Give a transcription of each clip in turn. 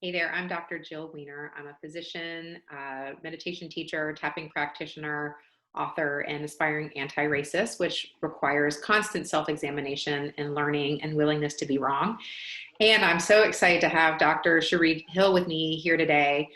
Hey there, I'm Dr. Jill Wener. I'm a physician, meditation teacher, tapping practitioner, author, and aspiring anti-racist, which requires constant self-examination and learning and willingness to be wrong. And I'm so excited to have Dr. Cherie Hill with me here today.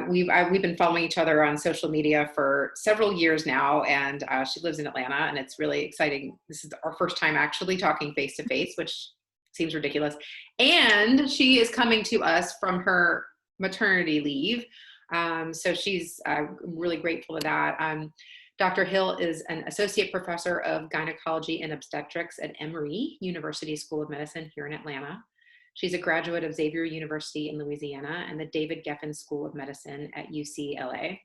We've been following each other on social media for several years now, and she lives in Atlanta, and it's really exciting. This is our first time actually talking face to face, which seems ridiculous. And she is coming to us from her maternity leave. So she's really grateful to that. Dr. Hill is an associate professor of gynecology and obstetrics at Emory University School of Medicine here in Atlanta. She's a graduate of Xavier University in Louisiana and the David Geffen School of Medicine at UCLA.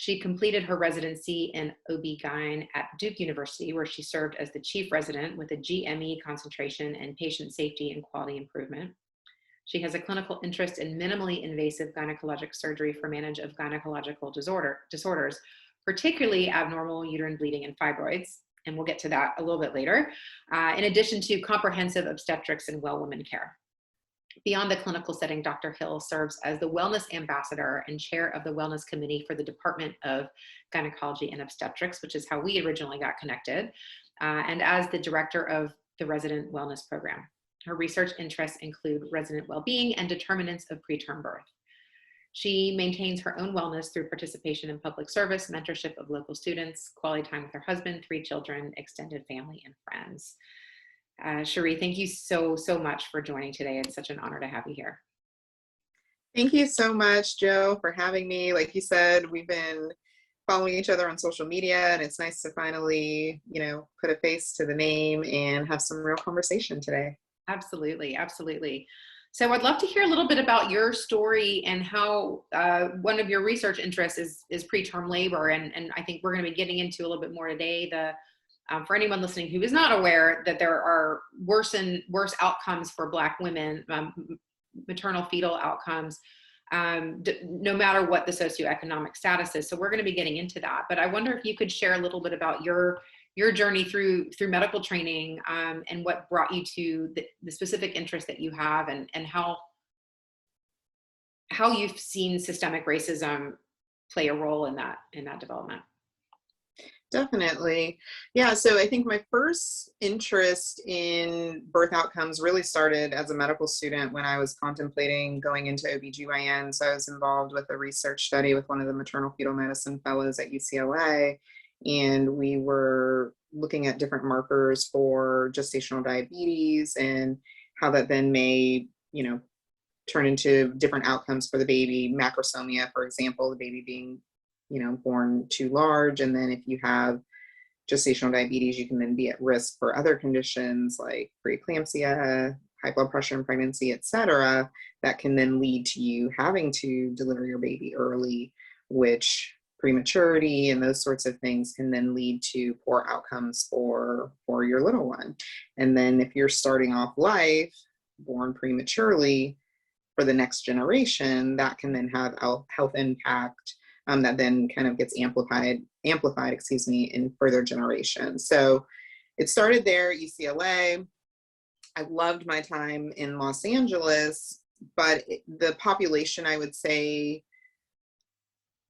She completed her residency in OB-GYN at Duke University, where she served as the chief resident with a GME concentration in patient safety and quality improvement. She has a clinical interest in minimally invasive gynecologic surgery for management of gynecological disorders, particularly abnormal uterine bleeding and fibroids, and we'll get to that a little bit later, in addition to comprehensive obstetrics and well woman care. Beyond the clinical setting, Dr. Hill serves as the Wellness Ambassador and Chair of the Wellness Committee for the Department of Gynecology and Obstetrics, which is how we originally got connected, and as the Director of the Resident Wellness Program. Her research interests include resident well-being and determinants of preterm birth. She maintains her own wellness through participation in public service, mentorship of local students, quality time with her husband, 3 children, extended family, and friends. Cherie, thank you so much for joining today. It's such an honor to have you here. Thank you so much, Joe, for having me. Like you said, we've been following each other on social media, and it's nice to finally, put a face to the name and have some real conversation today. Absolutely, absolutely. So I'd love to hear a little bit about your story and how one of your research interests is preterm labor, and I think we're going to be getting into a little bit more today. For anyone listening who is not aware that there are worse outcomes for Black women, maternal fetal outcomes, no matter what the socioeconomic status is. So we're going to be getting into that. But I wonder if you could share a little bit about your journey through medical training, and what brought you to the specific interest that you have, and how you've seen systemic racism play a role in that development. Definitely. Yeah, so I think my first interest in birth outcomes really started as a medical student when I was contemplating going into OB-GYN. So I was involved with a research study with one of the maternal fetal medicine fellows at UCLA, and we were looking at different markers for gestational diabetes and how that then may, turn into different outcomes for the baby. Macrosomia, for example, the baby being born too large. And then if you have gestational diabetes, you can then be at risk for other conditions like preeclampsia, high blood pressure in pregnancy, et cetera, that can then lead to you having to deliver your baby early, which prematurity and those sorts of things can then lead to poor outcomes for your little one. And then if you're starting off life born prematurely for the next generation, that can then have health impact that then kind of gets amplified, in further generations. So it started there at UCLA. I loved my time in Los Angeles, but the population, I would say,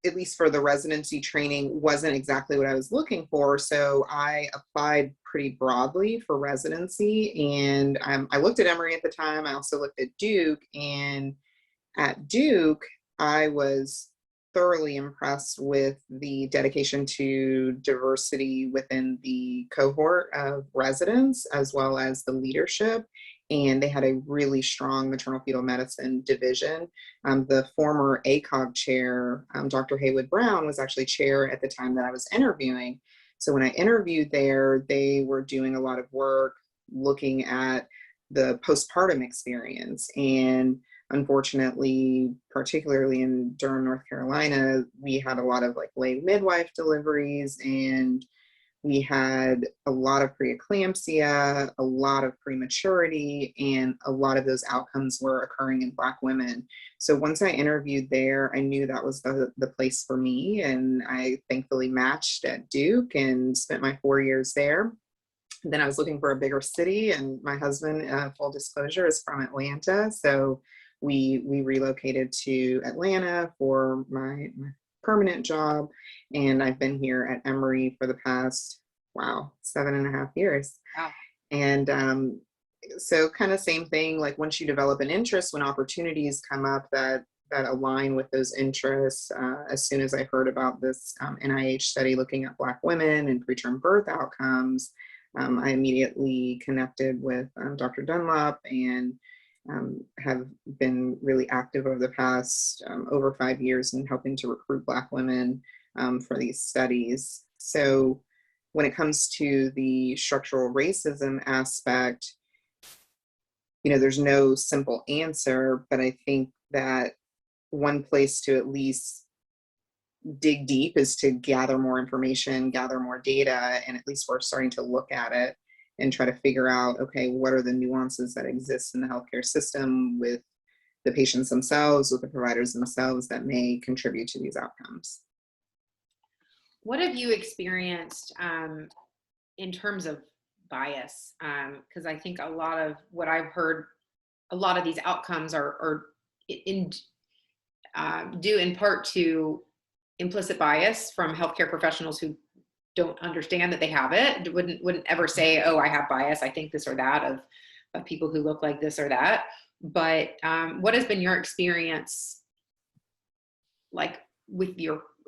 at least for the residency training, wasn't exactly what I was looking for. So I applied pretty broadly for residency, and I looked at Emory at the time. I also looked at Duke, and at Duke, I was thoroughly impressed with the dedication to diversity within the cohort of residents, as well as the leadership. And they had a really strong maternal fetal medicine division. The former ACOG chair, Dr. Haywood Brown, was actually chair at the time that I was interviewing. So when I interviewed there, they were doing a lot of work looking at the postpartum experience. And unfortunately, particularly in Durham, North Carolina, we had a lot of lay midwife deliveries, and we had a lot of preeclampsia, a lot of prematurity, and a lot of those outcomes were occurring in Black women. So once I interviewed there, I knew that was the place for me, and I thankfully matched at Duke and spent my 4 years there. Then I was looking for a bigger city, and my husband, full disclosure, is from Atlanta. So we relocated to Atlanta for my permanent job, and I've been here at Emory for the past, wow, 7.5 years. Wow. And so kind of same thing, like once you develop an interest, when opportunities come up that align with those interests, as soon as I heard about this NIH study looking at Black women and preterm birth outcomes, I immediately connected with Dr. Dunlop, and have been really active over the past over 5 years in helping to recruit Black women for these studies. So when it comes to the structural racism aspect, there's no simple answer, but I think that one place to at least dig deep is to gather more information, gather more data, and at least we're starting to look at it and try to figure out, okay, what are the nuances that exist in the healthcare system with the patients themselves, with the providers themselves that may contribute to these outcomes. What have you experienced in terms of bias? Because I think a lot of what I've heard, a lot of these outcomes are due in part to implicit bias from healthcare professionals who don't understand that they have it, wouldn't ever say, oh, I have bias, I think this or that, of people who look like this or that. But what has been your experience like with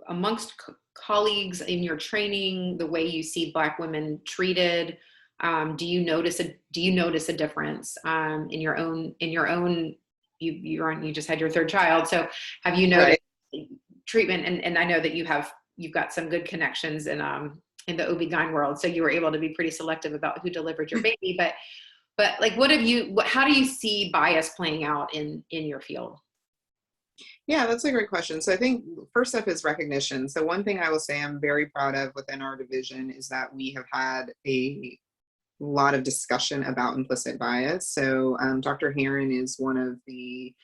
amongst colleagues in your training, the way you see Black women treated? Do you notice a difference in your own you just had your third child, so have you noticed treatment? And I know that you've got some good connections in the OB/GYN world, so you were able to be pretty selective about who delivered your baby. But like, how do you see bias playing out in your field? Yeah, that's a great question. So I think first step is recognition. So one thing I will say I'm very proud of within our division is that we have had a lot of discussion about implicit bias. So Dr. Heron is one of the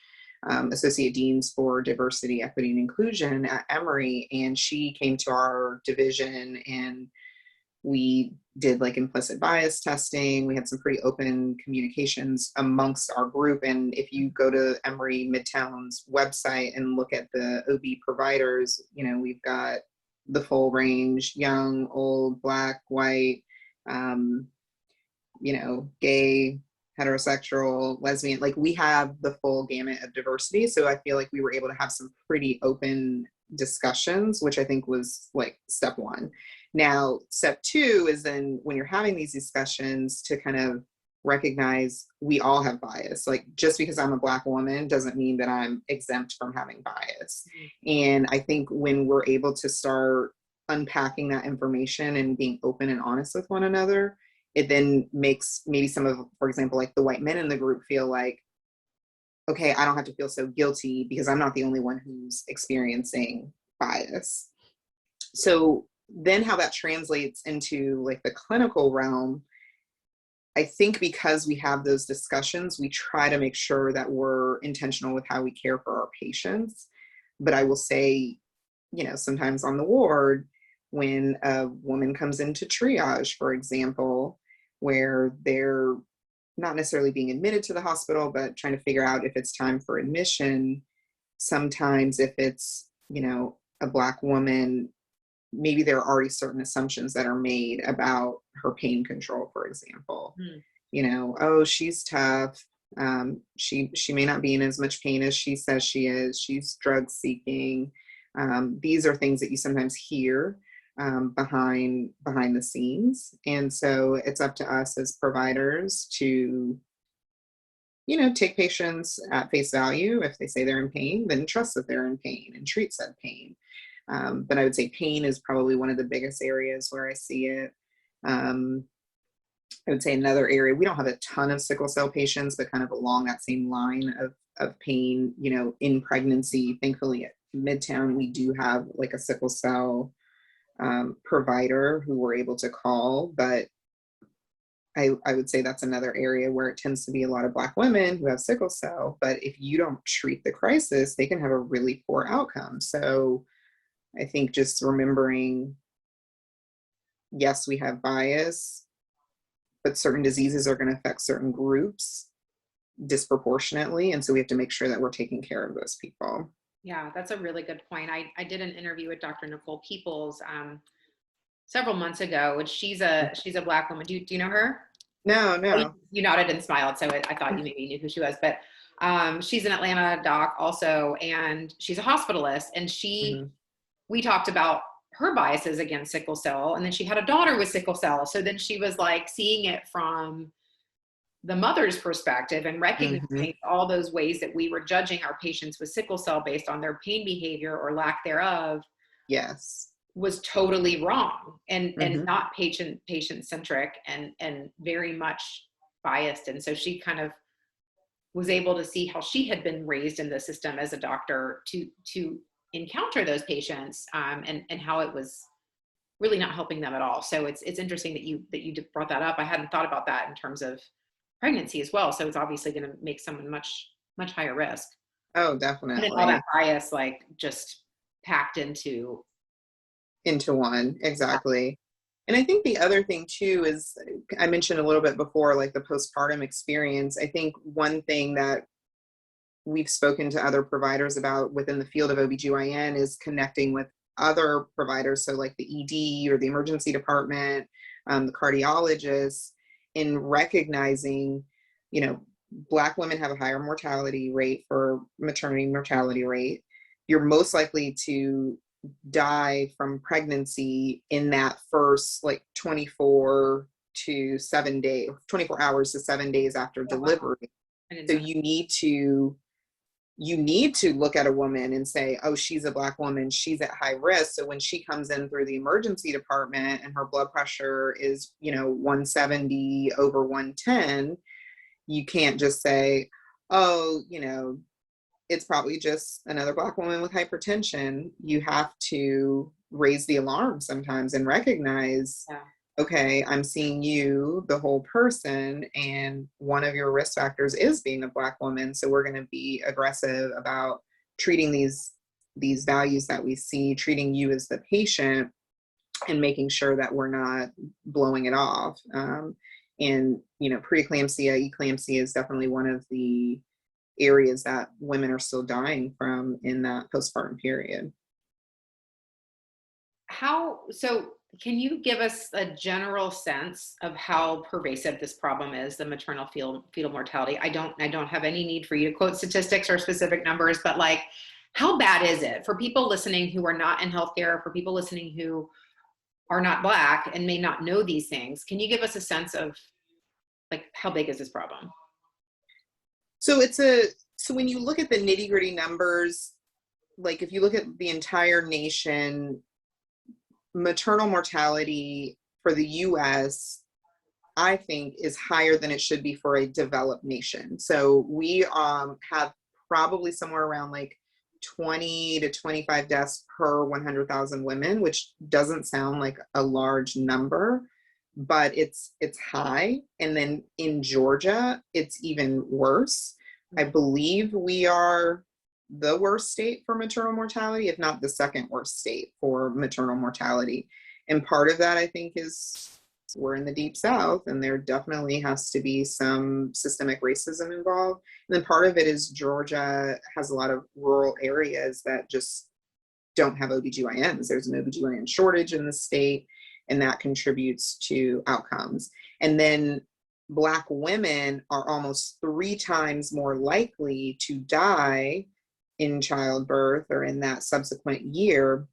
associate deans for diversity, equity, and inclusion at Emory, and she came to our division and we did like implicit bias testing. We had some pretty open communications amongst our group. And if you go to Emory Midtown's website and look at the OB providers, we've got the full range: young, old, Black, white, gay, heterosexual, lesbian. Like, we have the full gamut of diversity. So I feel like we were able to have some pretty open discussions, which I think was like step one. Now, step two is then when you're having these discussions to kind of recognize we all have bias. Like, just because I'm a Black woman doesn't mean that I'm exempt from having bias. And I think when we're able to start unpacking that information and being open and honest with one another, it then makes maybe some of, for example, like the white men in the group feel like, okay, I don't have to feel so guilty because I'm not the only one who's experiencing bias. So then how that translates into like the clinical realm, I think because we have those discussions, we try to make sure that we're intentional with how we care for our patients. But I will say, sometimes on the ward, when a woman comes into triage, for example, where they're not necessarily being admitted to the hospital, but trying to figure out if it's time for admission, sometimes if it's, a Black woman, maybe there are already certain assumptions that are made about her pain control, for example. Oh, she's tough. She may not be in as much pain as she says she is. She's drug seeking. These are things that you sometimes hear behind the scenes. And so it's up to us as providers to, take patients at face value. If they say they're in pain, then trust that they're in pain and treat said pain. But I would say pain is probably one of the biggest areas where I see it. I would say another area, we don't have a ton of sickle cell patients, but kind of along that same line of pain, in pregnancy. Thankfully at Midtown, we do have like a sickle cell provider who we're able to call, but I would say that's another area where it tends to be a lot of Black women who have sickle cell, but if you don't treat the crisis, they can have a really poor outcome. So I think just remembering, yes, we have bias, but certain diseases are going to affect certain groups. disproportionately. And so we have to make sure that we're taking care of those people. Yeah, that's a really good point. I did an interview with Dr. Nicole Peoples several months ago, and she's a Black woman. Do you know her? No, Oh, you, no. you nodded and smiled, so I thought you maybe knew who she was. But she's an Atlanta doc also, and she's a hospitalist. And Mhm. we talked about her biases against sickle cell, and then she had a daughter with sickle cell. So then she was like seeing it from the mother's perspective and Mhm. recognizing all those ways that we were judging our patients with sickle cell based on their pain behavior or lack thereof Yes. was totally wrong and Mhm. not patient centric and very much biased. And so she kind of was able to see how she had been raised in the system as a doctor to encounter those patients, and how it was really not helping them at all. So it's interesting that you brought that up. I hadn't thought about that in terms of pregnancy as well. So it's obviously going to make someone much higher risk. Oh, And then all that definitely. bias like just packed into. Into one, exactly. And I think the other thing too is, I mentioned a little bit before, like the postpartum experience. I think one thing that we've spoken to other providers about within the field of OBGYN is connecting with other providers. So like the ED or the emergency department, the cardiologist, in recognizing, you know, Black women have a higher mortality rate for maternity mortality rate. You're most likely to die from pregnancy in that first like 24 to 7 days, 24 hours to 7 days after Oh, wow. delivery. I didn't So know that. you need to look at a woman and say, oh, she's a Black woman, she's at high risk. So when she comes in through the emergency department and her blood pressure is, 170 over 110, you can't just say, oh, it's probably just another Black woman with hypertension. You have to raise the alarm sometimes and recognize, Yeah. okay, I'm seeing you, the whole person, and one of your risk factors is being a Black woman. So we're going to be aggressive about treating these values that we see, treating you as the patient, and making sure that we're not blowing it off. And preeclampsia, eclampsia is definitely one of the areas that women are still dying from in that postpartum period. So can you give us a general sense of how pervasive this problem is, the maternal fetal mortality? I don't have any need for you to quote statistics or specific numbers, but like, how bad is it for people listening who are not in healthcare, for people listening who are not Black and may not know these things? Can you give us a sense of like, how big is this problem? So when you look at the nitty gritty numbers, like if you look at the entire nation, maternal mortality for the US, I think, is higher than it should be for a developed nation. So we have probably somewhere around like 20 to 25 deaths per 100,000 women, which doesn't sound like a large number, but it's high. And then in Georgia, it's even worse. I believe we are the worst state for maternal mortality, if not the second worst state for maternal mortality. And part of that, I think, is we're in the deep South, and there definitely has to be some systemic racism involved. And then part of it is Georgia has a lot of rural areas that just don't have OBGYNs. There's an OBGYN shortage in the state, and that contributes to outcomes. And then Black women are almost 3 times more likely to die in childbirth or in that subsequent year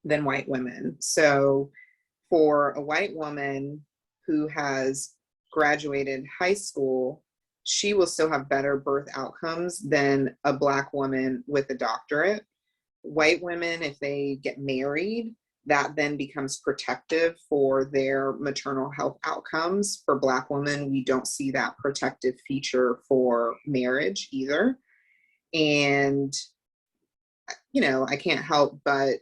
than white women. So for a white woman who has graduated high school, she will still have better birth outcomes than a Black woman with a doctorate. White women, if they get married, that then becomes protective for their maternal health outcomes. For Black women, we don't see that protective feature for marriage either. And, I can't help but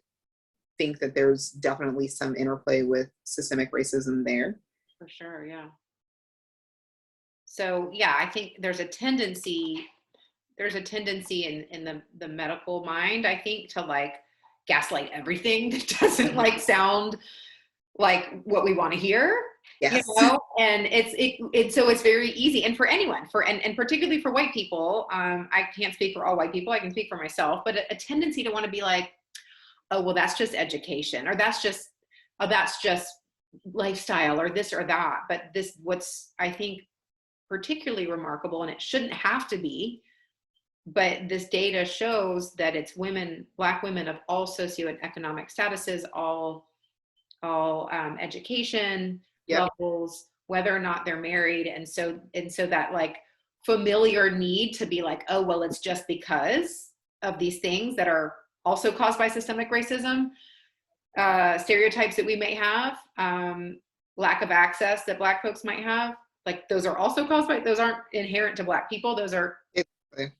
think that there's definitely some interplay with systemic racism there. For sure, yeah. So yeah, I think there's a tendency in the medical mind, I think, to like gaslight everything that doesn't like sound like what we want to hear. you Yes. know, and so it's very easy. And for anyone, and particularly for white people, I can't speak for all white people, I can speak for myself, but a tendency to want to be like, oh, well, that's just education, or that's just lifestyle, or this or that. But what's, I think, particularly remarkable, and it shouldn't have to be, but this data shows that it's women, Black women of all socioeconomic statuses, all education Yep. levels, whether or not they're married. And so that like familiar need to be like, oh, well, it's just because of these things that are also caused by systemic racism, stereotypes that we may have, lack of access that Black folks might have, like those are also caused by, those aren't inherent to Black people. Those are, Exactly.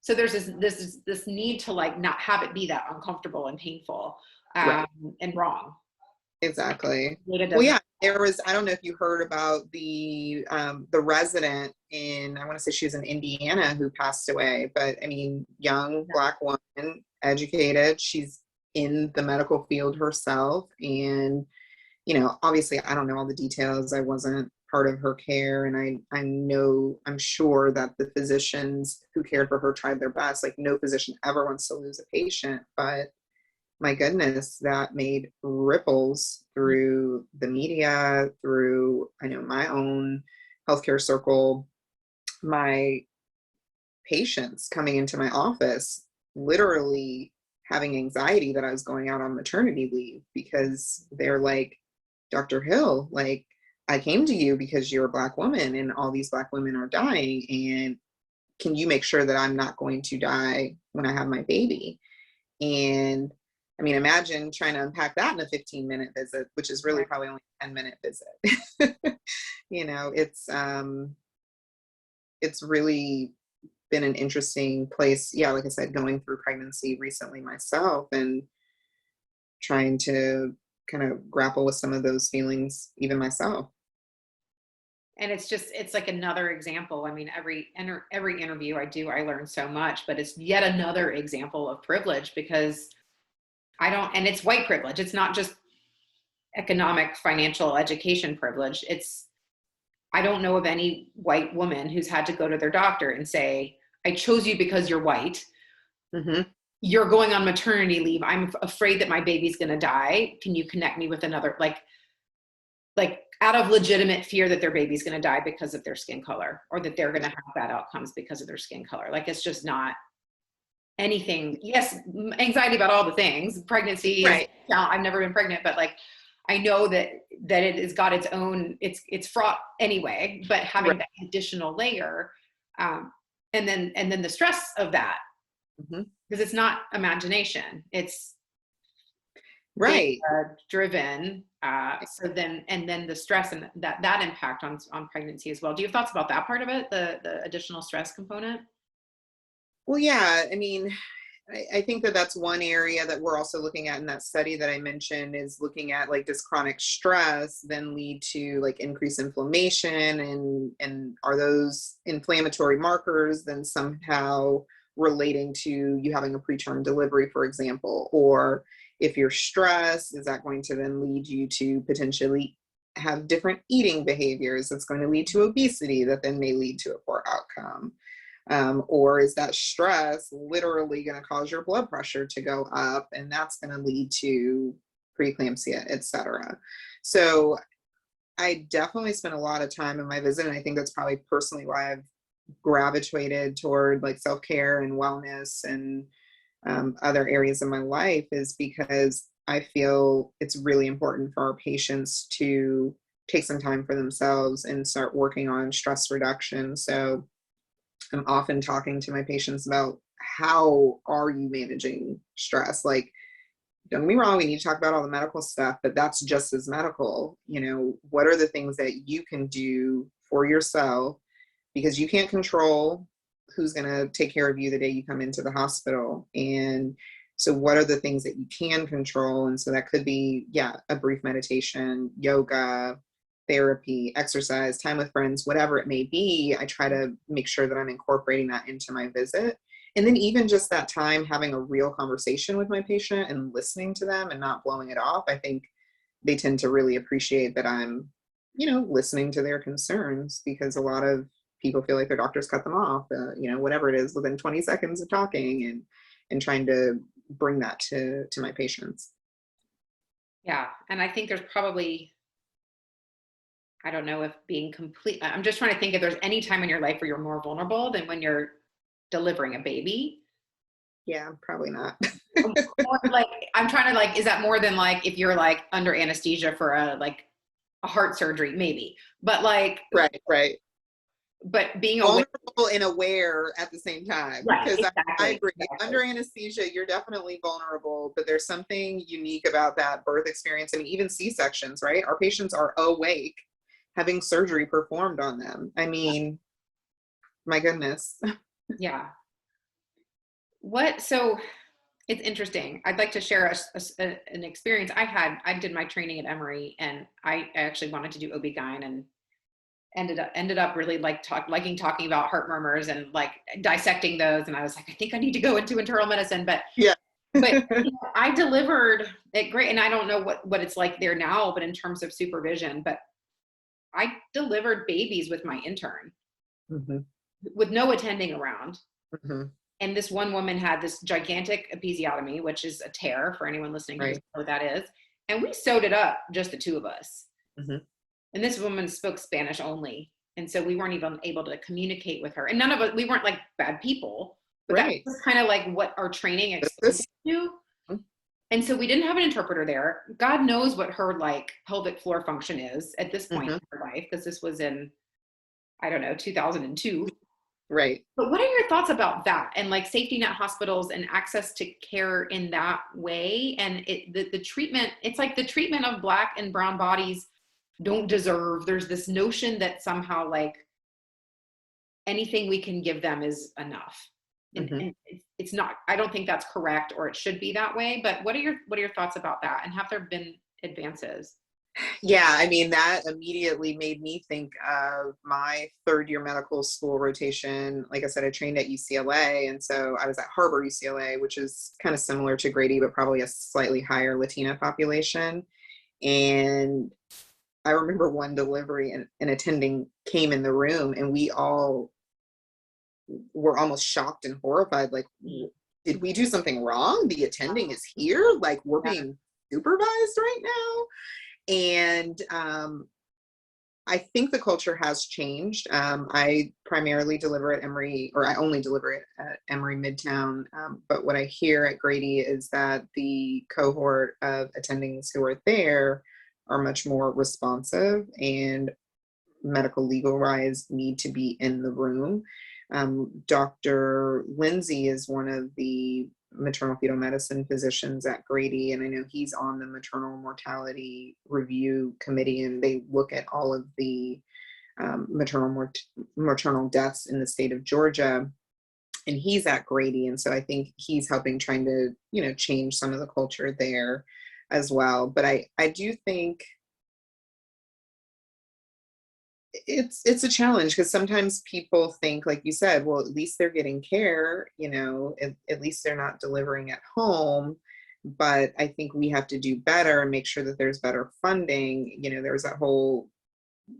so there's this need to like not have it be that uncomfortable and painful, Right. and wrong. Exactly. Well, yeah, there was, I don't know if you heard about the resident in, I want to say she was in Indiana, who passed away, but I mean, young Black woman, educated, she's in the medical field herself. And, you know, obviously I don't know all the details. I wasn't part of her care. And I'm sure that the physicians who cared for her tried their best. Like, no physician ever wants to lose a patient, but my goodness, that made ripples through the media, through, I know, my own healthcare circle, my patients coming into my office, literally having anxiety that I was going out on maternity leave, because they're like, Dr. Hill, like, I came to you because you're a Black woman and all these Black women are dying. And can you make sure that I'm not going to die when I have my baby? And I mean, imagine trying to unpack that in a 15-minute visit, which is really probably only a 10-minute visit. You know, it's really been an interesting place. Yeah, like I said, going through pregnancy recently myself and trying to kind of grapple with some of those feelings, even myself. And it's like another example. I mean, every interview I do, I learn so much, but it's yet another example of privilege, because and it's white privilege. It's not just economic, financial, education privilege. I don't know of any white woman who's had to go to their doctor and say, I chose you because you're white. Mm-hmm. You're going on maternity leave. I'm afraid that my baby's going to die. Can you connect me with another, like out of legitimate fear that their baby's going to die because of their skin color, or that they're going to have bad outcomes because of their skin color. Like, it's just not anything. Yes, anxiety about all the things. Pregnancy is, I've never been pregnant, but like, I know that it has got its own, it's fraught anyway, but having that additional layer, and then the stress of that, because it's not imagination, it's driven. So then the stress and that impact on pregnancy as well. Do you have thoughts about that part of it, the additional stress component? Well, yeah, I mean, I think that that's one area that we're also looking at in that study that I mentioned, is looking at, like, does chronic stress then lead to like increased inflammation, and are those inflammatory markers then somehow relating to you having a preterm delivery, for example? Or if you're stressed, is that going to then lead you to potentially have different eating behaviors that's going to lead to obesity that then may lead to a poor outcome? Or is that stress literally going to cause your blood pressure to go up, and that's going to lead to preeclampsia, etc.? So I definitely spent a lot of time in my visit, and I think that's probably personally why I've gravitated toward like self-care and wellness and other areas of my life, is because I feel it's really important for our patients to take some time for themselves and start working on stress reduction. So I'm often talking to my patients about, how are you managing stress? Like, don't get me wrong, we need to talk about all the medical stuff, but that's just as medical. You know, what are the things that you can do for yourself? Because you can't control who's going to take care of you the day you come into the hospital. And so what are the things that you can control? And so that could be, a brief meditation, yoga, therapy, exercise, time with friends, whatever it may be. I try to make sure that I'm incorporating that into my visit. And then even just that time having a real conversation with my patient and listening to them and not blowing it off. I think they tend to really appreciate that I'm listening to their concerns, because a lot of people feel like their doctors cut them off, whatever it is, within 20 seconds of talking, and trying to bring that to my patients. Yeah. And I think there's probably, I don't know if being complete, I'm just trying to think if there's any time in your life where you're more vulnerable than when you're delivering a baby. Yeah, probably not. More like, I'm trying to like, is that more than like if you're like under anesthesia for a heart surgery, maybe, but like, Right. but being aware. Vulnerable and aware at the same time. Right, Because I exactly, agree. exactly. Under anesthesia, you're definitely vulnerable, but there's something unique about that birth experience. I mean, even C-sections, right? Our patients are awake having surgery performed on them. I mean, my goodness. Yeah. So it's interesting. I'd like to share an experience I had. I did my training at Emory, and I actually wanted to do OB-GYN, and ended up really liking talking about heart murmurs and like dissecting those. And I was like, I think I need to go into internal medicine, Yeah. but I delivered it great. And I don't know what it's like there now, but in terms of supervision, but I delivered babies with my intern Mm-hmm. with no attending around. Mm-hmm. And this one woman had this gigantic episiotomy, which is a tear for anyone listening who Right. doesn't know what that is. And we sewed it up, just the two of us. Mm-hmm. And this woman spoke Spanish only. And so we weren't even able to communicate with her. And none of us, we weren't like bad people, but Right. that was kind of like what our training exposed This, us to. And so we didn't have an interpreter there. God knows what her like pelvic floor function is at this point in her life, because this was in, I don't know, 2002. right. But what are your thoughts about that, and like safety net hospitals and access to care in that way? And the treatment, it's like the treatment of Black and brown bodies don't deserve. There's this notion that somehow like anything we can give them is enough. And it's not, I don't think that's correct, or it should be that way. But what are your thoughts about that? And have there been advances? Yeah, I mean, that immediately made me think of my third year medical school rotation. Like I said, I trained at UCLA, and so I was at Harbor UCLA, which is kind of similar to Grady, but probably a slightly higher Latina population. And I remember one delivery, and an attending came in the room, and we all were almost shocked and horrified. Like, did we do something wrong? The attending is here. Like, we're being supervised right now. And I think the culture has changed. I primarily deliver at Emory, or I only deliver it at Emory Midtown. But what I hear at Grady is that the cohort of attendings who are there are much more responsive, and medical legal wise need to be in the room. Dr. Lindsay is one of the maternal fetal medicine physicians at Grady, and I know he's on the maternal mortality review committee, and they look at all of the maternal deaths in the state of Georgia, and he's at Grady, and so I think he's helping, trying to change some of the culture there as well. But I do think it's a challenge, because sometimes people think, like you said, well, at least they're getting care, at least they're not delivering at home. But I think we have to do better and make sure that there's better funding. There was that whole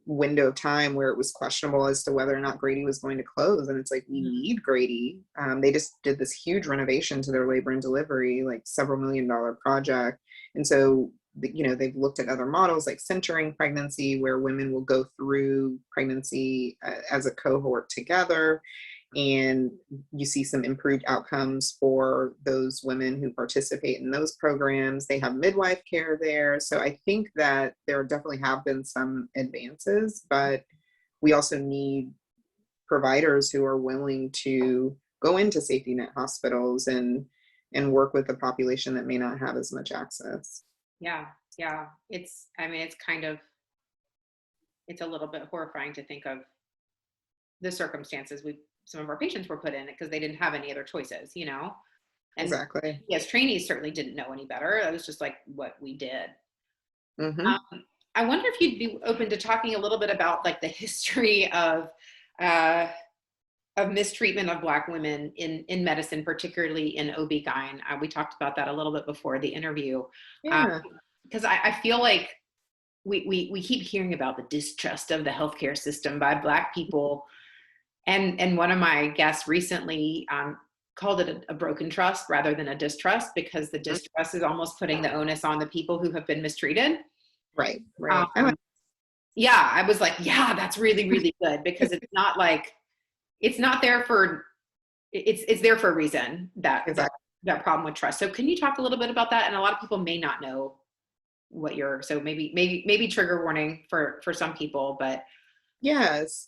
window of time where it was questionable as to whether or not Grady was going to close, and it's like, we need Grady. They just did this huge renovation to their labor and delivery, like several $1 million project, and so they've looked at other models like centering pregnancy, where women will go through pregnancy as a cohort together, and you see some improved outcomes for those women who participate in those programs. They have midwife care there. So I think that there definitely have been some advances, but we also need providers who are willing to go into safety net hospitals and work with the population that may not have as much access. Yeah. It's a little bit horrifying to think of the circumstances some of our patients were put in, because they didn't have any other choices, And exactly. Yes, trainees certainly didn't know any better. It was just like what we did. I wonder if you'd be open to talking a little bit about like the history of mistreatment of Black women in medicine, particularly in OB-GYN. We talked about that a little bit before the interview. Yeah. Because I feel like we keep hearing about the distrust of the healthcare system by Black people. And one of my guests recently called it a broken trust rather than a distrust, because the distrust is almost putting the onus on the people who have been mistreated. Right. Yeah, I was like, yeah, that's really, really good, because it's not like, it's not there for, it's there for a reason, Exactly. that problem with trust. So can you talk a little bit about that? And a lot of people may not know what so maybe trigger warning for some people, but. Yes.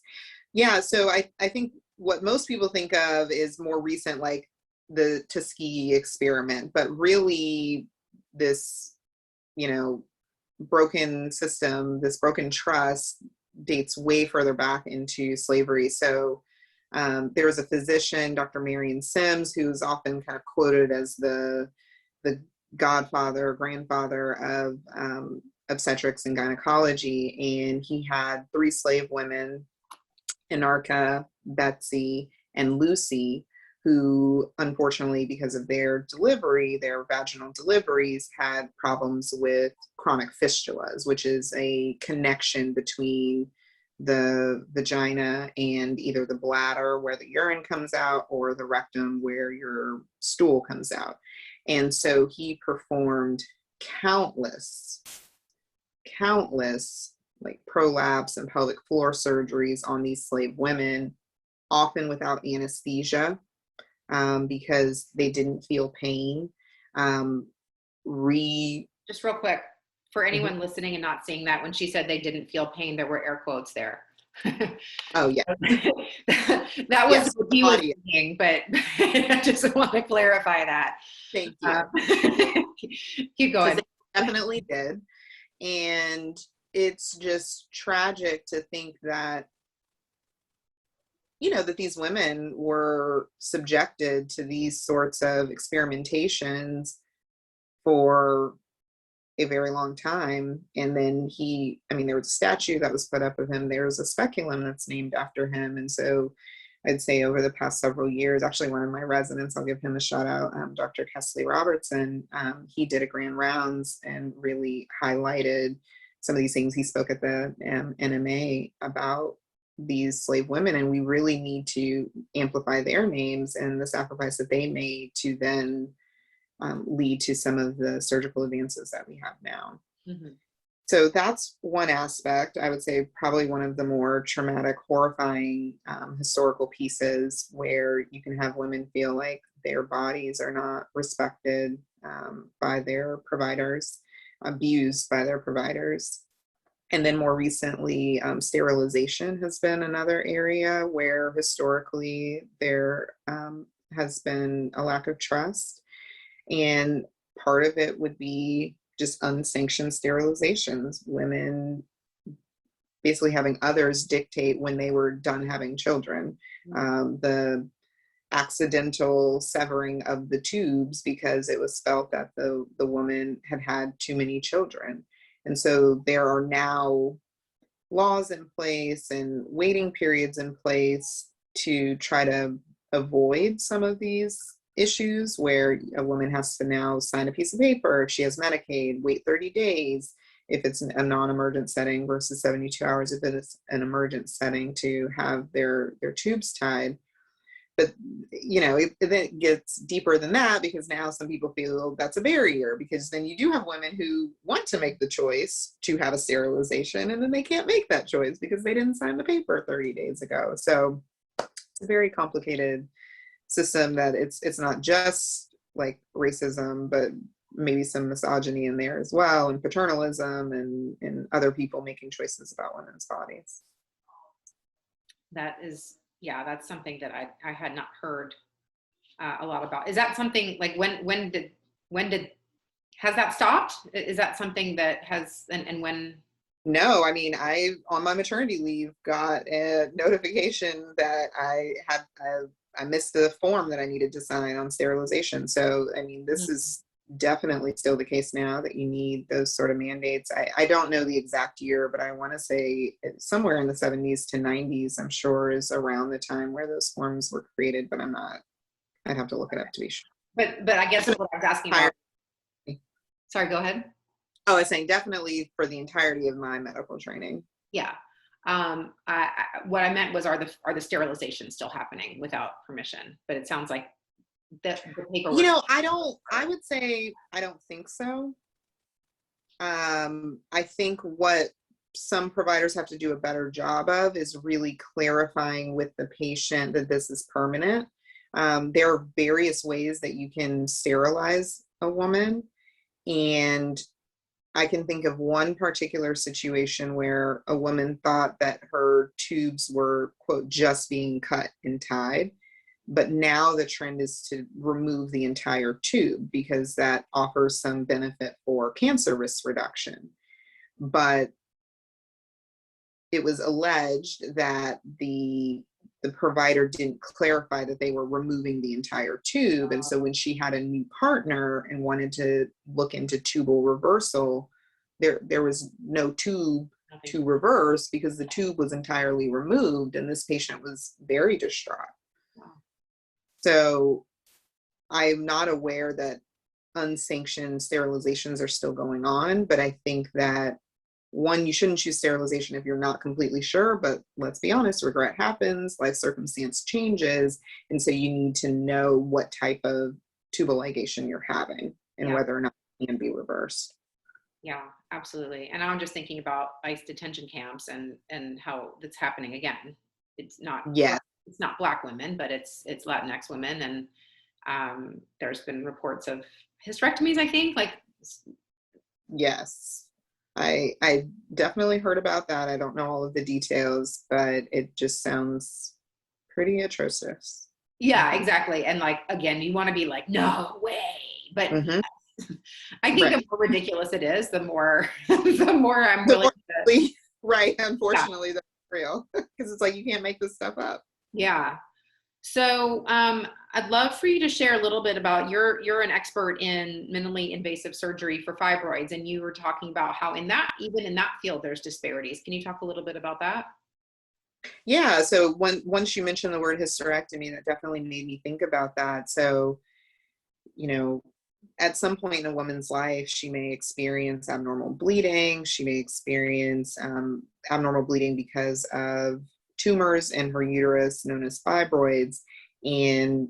Yeah. So I think what most people think of is more recent, like the Tuskegee experiment, but really this, broken system, this broken trust dates way further back into slavery. So there was a physician, Dr. Marion Sims, who's often kind of quoted as the godfather, grandfather of obstetrics and gynecology. And he had 3 slave women, Anarcha, Betsy, and Lucy, who unfortunately, because of their vaginal deliveries, had problems with chronic fistulas, which is a connection between the vagina and either the bladder where the urine comes out or the rectum where your stool comes out. And so he performed countless like prolapse and pelvic floor surgeries on these slave women, often without anesthesia, because they didn't feel pain. Just real quick, for anyone listening and not seeing that, when she said they didn't feel pain, there were air quotes there. Oh yeah. That was what he was saying, but I just want to clarify that. Thank you. Keep going. So they definitely did. And it's just tragic to think that, that these women were subjected to these sorts of experimentations for a very long time. And then there was a statue that was put up of him. There's a speculum that's named after him. And so I'd say over the past several years, actually one of my residents, I'll give him a shout out, Dr. Kesley Robertson, he did a grand rounds and really highlighted some of these things. He spoke at the NMA about these slave women, and we really need to amplify their names and the sacrifice that they made to then lead to some of the surgical advances that we have now. Mm-hmm. So that's one aspect. I would say probably one of the more traumatic, horrifying historical pieces, where you can have women feel like their bodies are not respected by their providers, abused by their providers. And then more recently, sterilization has been another area where historically there has been a lack of trust. And part of it would be just unsanctioned sterilizations, women basically having others dictate when they were done having children. The accidental severing of the tubes because it was felt that the woman had had too many children. And so there are now laws in place and waiting periods in place to try to avoid some of these issues, where a woman has to now sign a piece of paper if she has Medicaid, wait 30 days if it's a non-emergent setting versus 72 hours if it's an emergent setting to have their tubes tied. But it gets deeper than that, because now some people feel that's a barrier, because then you do have women who want to make the choice to have a sterilization, and then they can't make that choice because they didn't sign the paper 30 days ago. So it's a very complicated system that it's not just like racism, but maybe some misogyny in there as well, and paternalism and other people making choices about women's bodies. That's something that I had not heard a lot about. Is that something like when did has that stopped? Is that something that has and when? No, I on my maternity leave got a notification that I missed the form that I needed to sign on sterilization. So this is definitely still the case now, that you need those sort of mandates. I don't know the exact year, but I want to say somewhere in the 70s to 90s, I'm sure, is around the time where those forms were created, but I'd have to look it up to be sure. But I guess what I was asking about. Sorry, go ahead. Oh, I was saying definitely for the entirety of my medical training. Yeah. What I meant was, are the sterilizations still happening without permission? But it sounds like the paperwork. I would say I don't think so. I think what some providers have to do a better job of is really clarifying with the patient that this is permanent. There are various ways that you can sterilize a woman, and I can think of one particular situation where a woman thought that her tubes were, quote, just being cut and tied. But now the trend is to remove the entire tube because that offers some benefit for cancer risk reduction. But it was alleged that the provider didn't clarify that they were removing the entire tube. And so when she had a new partner and wanted to look into tubal reversal, there was no tube to reverse because the tube was entirely removed, and this patient was very distraught. So I'm not aware that unsanctioned sterilizations are still going on, but I think that one, you shouldn't choose sterilization if you're not completely sure, but let's be honest, regret happens, life circumstance changes, and so you need to know what type of tubal ligation you're having and whether or not it can be reversed. Yeah, absolutely. And I'm just thinking about ICE detention camps and how that's happening again. It's not it's not Black women, but it's Latinx women, and there's been reports of hysterectomies, I think, like. Yes. I definitely heard about that. I don't know all of the details, but it just sounds pretty atrocious. Yeah, exactly. And like, again, you want to be like, no way. But I think the more ridiculous it is, the more I'm willing to. Right. Unfortunately, that's real. Because it's like you can't make this stuff up. Yeah. So I'd love for you to share a little bit about you're an expert in minimally invasive surgery for fibroids, and you were talking about how even in that field there's disparities. Can you talk a little bit about that? Yeah. So once you mentioned the word hysterectomy, that definitely made me think about that. So, at some point in a woman's life, she may experience abnormal bleeding. She may experience abnormal bleeding because of tumors in her uterus known as fibroids, and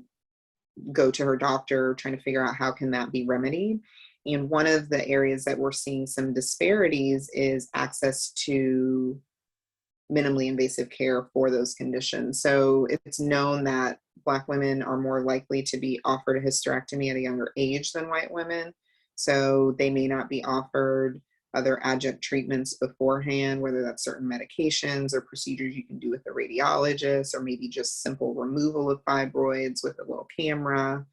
go to her doctor trying to figure out how can that be remedied. And one of the areas that we're seeing some disparities is access to minimally invasive care for those conditions. So it's known that Black women are more likely to be offered a hysterectomy at a younger age than white women. So they may not be offered other adjunct treatments beforehand, whether that's certain medications or procedures you can do with a radiologist, or maybe just simple removal of fibroids with a little camera.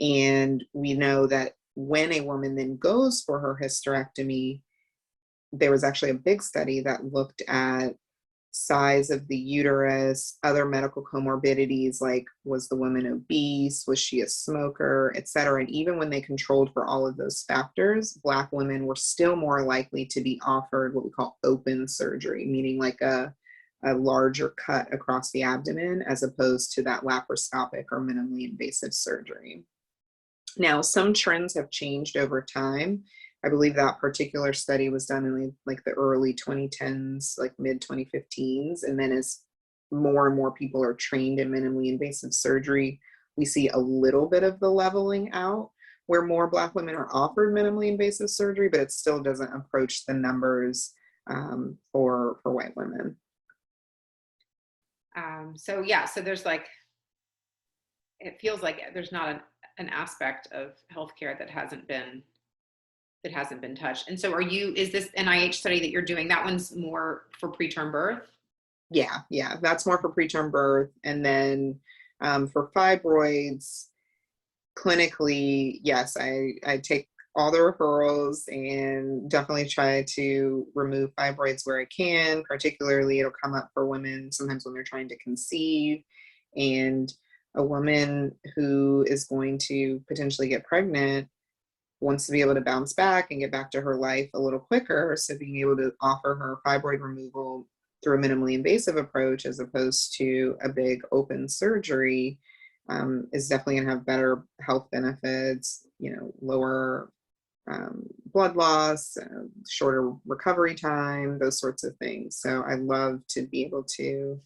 And we know that when a woman then goes for her hysterectomy, there was actually a big study that looked at size of the uterus, other medical comorbidities, like was the woman obese, was she a smoker, et cetera. And even when they controlled for all of those factors, Black women were still more likely to be offered what we call open surgery, meaning like a larger cut across the abdomen, as opposed to that laparoscopic or minimally invasive surgery. Now, some trends have changed over time. I believe that particular study was done in like the early 2010s, like mid 2015s. And then as more and more people are trained in minimally invasive surgery, we see a little bit of the leveling out where more Black women are offered minimally invasive surgery, but it still doesn't approach the numbers for white women. So there's like, it feels like there's not an aspect of healthcare that hasn't been touched. And so is this NIH study that you're doing, that one's more for preterm birth? Yeah, that's more for preterm birth. And then for fibroids, clinically, yes, I take all the referrals and definitely try to remove fibroids where I can. Particularly, it'll come up for women sometimes when they're trying to conceive, and a woman who is going to potentially get pregnant wants to be able to bounce back and get back to her life a little quicker. So being able to offer her fibroid removal through a minimally invasive approach as opposed to a big open surgery is definitely going to have better health benefits, lower blood loss, shorter recovery time, those sorts of things. So I love to be able to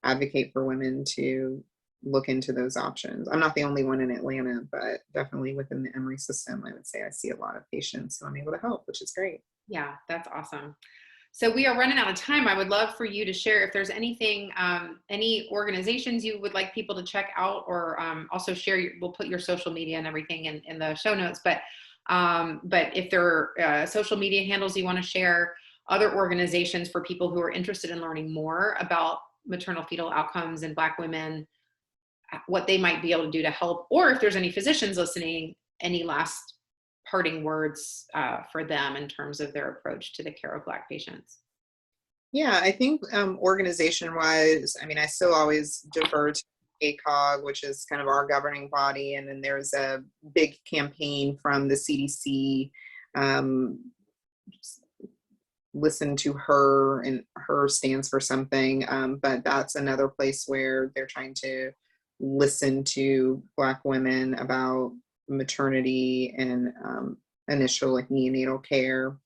advocate for women to look into those options. I'm not the only one in Atlanta, but definitely within the Emory system, I would say I see a lot of patients, so I'm able to help, which is great. Yeah, that's awesome. So we are running out of time. I would love for you to share if there's anything, any organizations you would like people to check out, or also share. We'll put your social media and everything in the show notes. But if there are social media handles you want to share, other organizations for people who are interested in learning more about maternal fetal outcomes in Black women, what they might be able to do to help, or if there's any physicians listening, any last parting words for them in terms of their approach to the care of Black patients. Yeah, I think organization wise, I mean, I still always defer to ACOG, which is kind of our governing body. And then there's a big campaign from the CDC. Listen to her, and her stands for something. But that's another place where they're trying to listen to Black women about maternity and initial like neonatal care.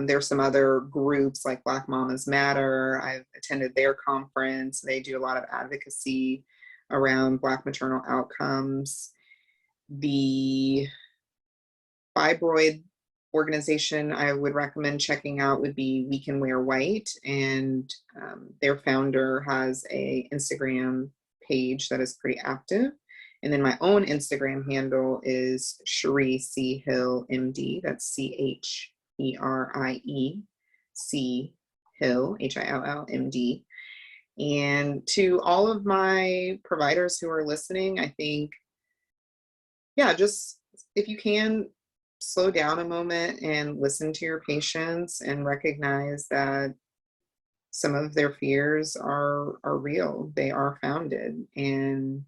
There's some other groups like Black Mamas Matter. I've attended their conference. They do a lot of advocacy around Black maternal outcomes. The fibroid organization I would recommend checking out would be We Can Wear White, and their founder has a Instagram page that is pretty active. And then my own Instagram handle is Cherie C Hill MD. That's CHERIE C Hill HILL MD. And to all of my providers who are listening, I think, yeah, just if you can, slow down a moment and listen to your patients and recognize that some of their fears are real. They are founded, and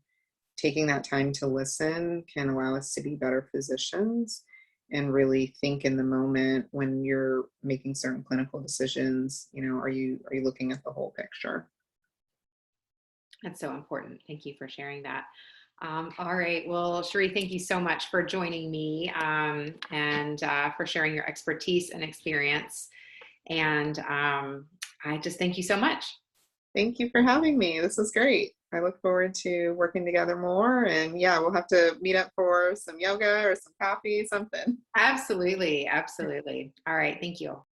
taking that time to listen can allow us to be better physicians and really think in the moment when you're making certain clinical decisions. You know, are you looking at the whole picture? That's so important. Thank you for sharing that. All right. Well, Cherie, thank you so much for joining me and for sharing your expertise and experience. And I just thank you so much. Thank you for having me. This was great. I look forward to working together more. And yeah, we'll have to meet up for some yoga or some coffee, something. Absolutely. Absolutely. All right. Thank you.